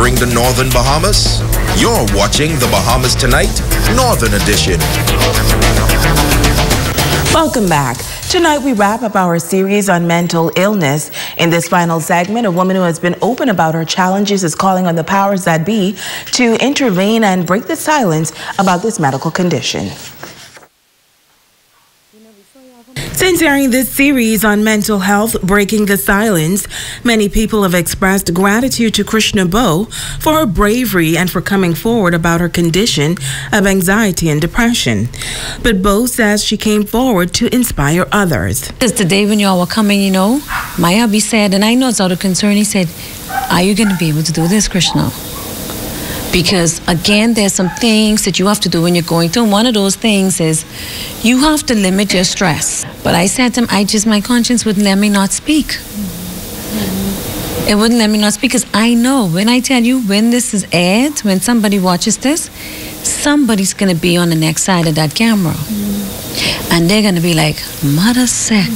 entering the Northern Bahamas? You're watching the Bahamas Tonight, Northern Edition. Welcome back. Tonight we wrap up our series on mental illness. In this final segment, a woman who has been open about her challenges is calling on the powers that be to intervene and break the silence about this medical condition. Since airing this series on mental health, Breaking the Silence, many people have expressed gratitude to Krishna Bo for her bravery and for coming forward about her condition of anxiety and depression. But Bo says she came forward to inspire others. Because the day when y'all were coming, my hubby said, and I know it's out of concern, he said, "Are you going to be able to do this, Krishna?" Because, again, there's some things that you have to do when you're going through. And one of those things is you have to limit your stress. But I said to him, my conscience wouldn't let me not speak. It wouldn't let me not speak because I know, when I tell you, when this is aired, when somebody watches this, somebody's going to be on the next side of that camera. And they're going to be like, mother sick.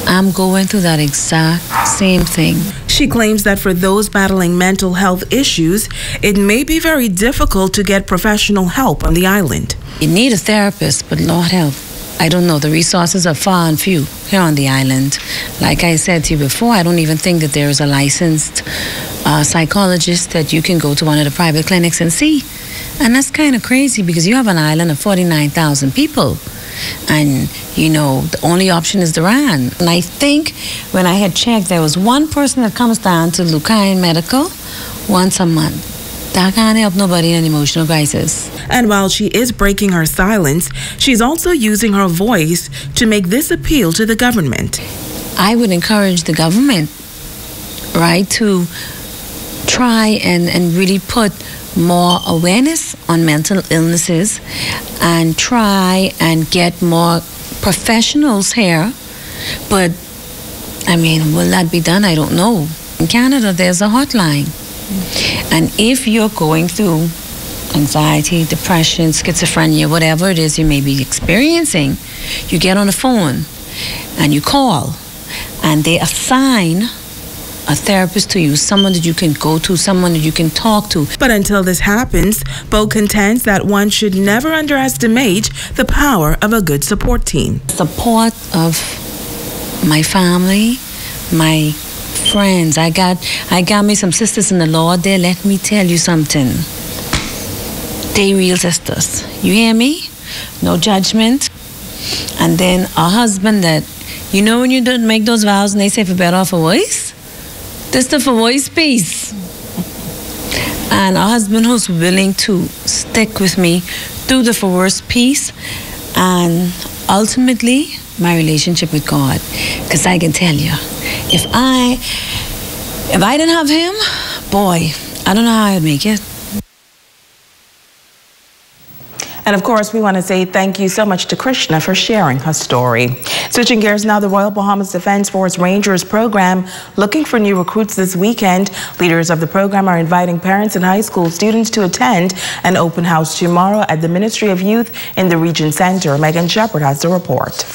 I'm going through that exact same thing. She claims that for those battling mental health issues, it may be very difficult to get professional help on the island. You need a therapist, but Lord help, I don't know. The resources are far and few here on the island. Like I said to you before, I don't even think that there is a licensed psychologist that you can go to one of the private clinics and see. And that's kind of crazy because you have an island of 49,000 people. And, the only option is Duran. And I think when I had checked, there was one person that comes down to Lucayan Medical once a month. That can't help nobody in an emotional crisis. And while she is breaking her silence, she's also using her voice to make this appeal to the government. I would encourage the government, to try and really put more awareness on mental illnesses and try and get more professionals here. But, will that be done? I don't know. In Canada, there's a hotline. And if you're going through anxiety, depression, schizophrenia, whatever it is you may be experiencing, you get on the phone and you call and they assign a therapist to you, someone that you can go to, someone that you can talk to. But until this happens, Bo contends that one should never underestimate the power of a good support team. Support of my family, my friends. I got me some sisters in the Lord there. Let me tell you something. They real sisters. You hear me? No judgment. And then a husband that, when you don't make those vows and they say for better off a voice? This is the for voice piece. And a husband who's willing to stick with me through the for worse piece, and ultimately my relationship with God. Because I can tell you, if I didn't have him, boy, I don't know how I'd make it. And of course, we want to say thank you so much to Krishna for sharing her story. Switching gears now, the Royal Bahamas Defense Force Rangers program looking for new recruits this weekend. Leaders of the program are inviting parents and high school students to attend an open house tomorrow at the Ministry of Youth in the Region Center. Megan Shepard has the report.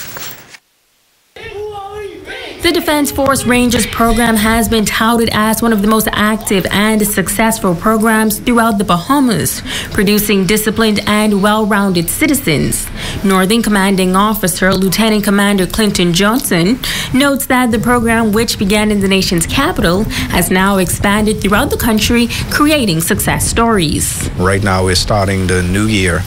The Defense Force Rangers program has been touted as one of the most active and successful programs throughout the Bahamas, producing disciplined and well-rounded citizens. Northern Commanding Officer Lieutenant Commander Clinton Johnson notes that the program, which began in the nation's capital, has now expanded throughout the country, creating success stories. Right now we're starting the new year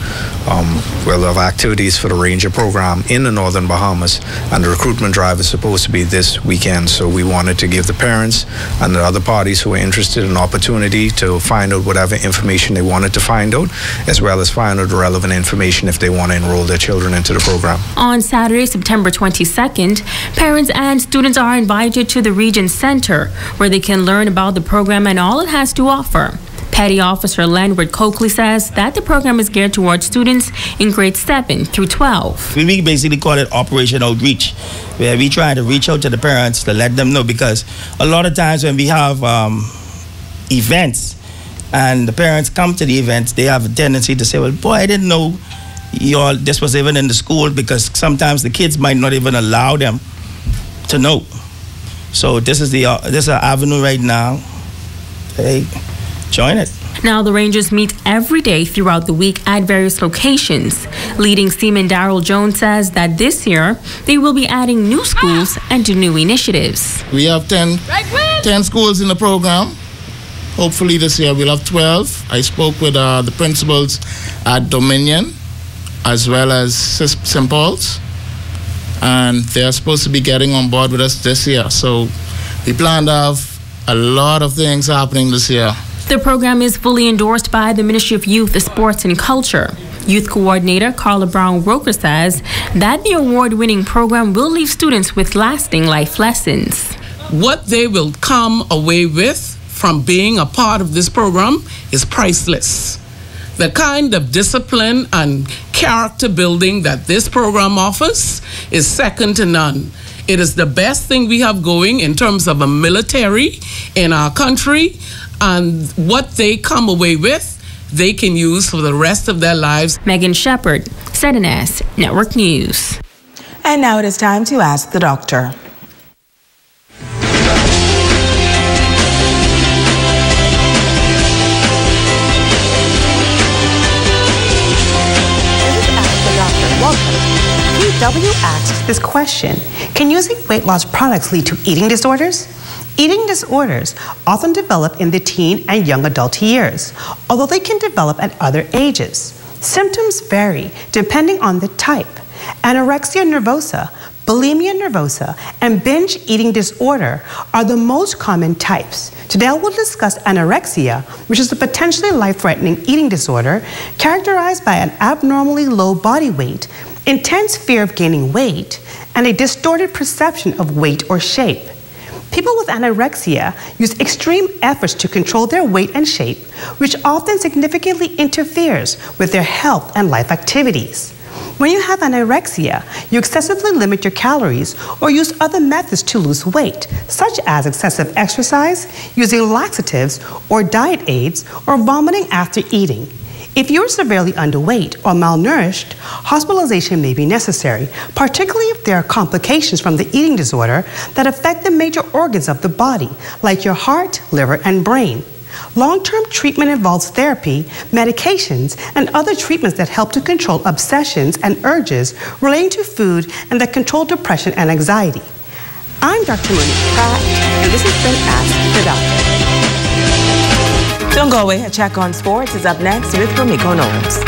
we'll have activities for the Ranger program in the Northern Bahamas, and the recruitment drive is supposed to be this weekend. So we wanted to give the parents and the other parties who are interested an opportunity to find out whatever information they wanted to find out, as well as find out the relevant information if they want to enroll their children into the program. On Saturday, September 22nd, parents and students are invited to the Region Center, where they can learn about the program and all it has to offer. Petty Officer Landward Coakley says that the program is geared towards students in grades 7 through 12. We basically call it Operation Outreach, where we try to reach out to the parents to let them know, because a lot of times when we have events and the parents come to the events, they have a tendency to say, well, boy, I didn't know this was even in the school, because sometimes the kids might not even allow them to know. So this is an avenue right now. join it. Now, the Rangers meet every day throughout the week at various locations. Leading seaman Darrell Jones says that this year they will be adding new schools and new initiatives. We have 10 schools in the program. Hopefully this year we'll have 12. I spoke with the principals at Dominion as well as St. Paul's, and they're supposed to be getting on board with us this year. So we plan to have a lot of things happening this year. The program is fully endorsed by the Ministry of Youth, Sports and Culture. Youth Coordinator Carla Brown-Roker says that the award-winning program will leave students with lasting life lessons. What they will come away with from being a part of this program is priceless. The kind of discipline and character building that this program offers is second to none. It is the best thing we have going in terms of a military in our country, and what they come away with, they can use for the rest of their lives. Megan Shepard, ZNS Network News. And now it is time to ask the doctor. W asks this question: can using weight loss products lead to eating disorders? Eating disorders often develop in the teen and young adult years, although they can develop at other ages. Symptoms vary depending on the type. Anorexia nervosa, bulimia nervosa, and binge eating disorder are the most common types. Today we'll discuss anorexia, which is a potentially life-threatening eating disorder characterized by an abnormally low body weight, intense fear of gaining weight, and a distorted perception of weight or shape. People with anorexia use extreme efforts to control their weight and shape, which often significantly interferes with their health and life activities. When you have anorexia, you excessively limit your calories or use other methods to lose weight, such as excessive exercise, using laxatives or diet aids, or vomiting after eating. If you're severely underweight or malnourished, hospitalization may be necessary, particularly if there are complications from the eating disorder that affect the major organs of the body, like your heart, liver, and brain. Long-term treatment involves therapy, medications, and other treatments that help to control obsessions and urges relating to food and that control depression and anxiety. I'm Dr. Monique Pratt, and this has been Ask the Doctor. Don't go away. A check on sports is up next with Romiko Knowles.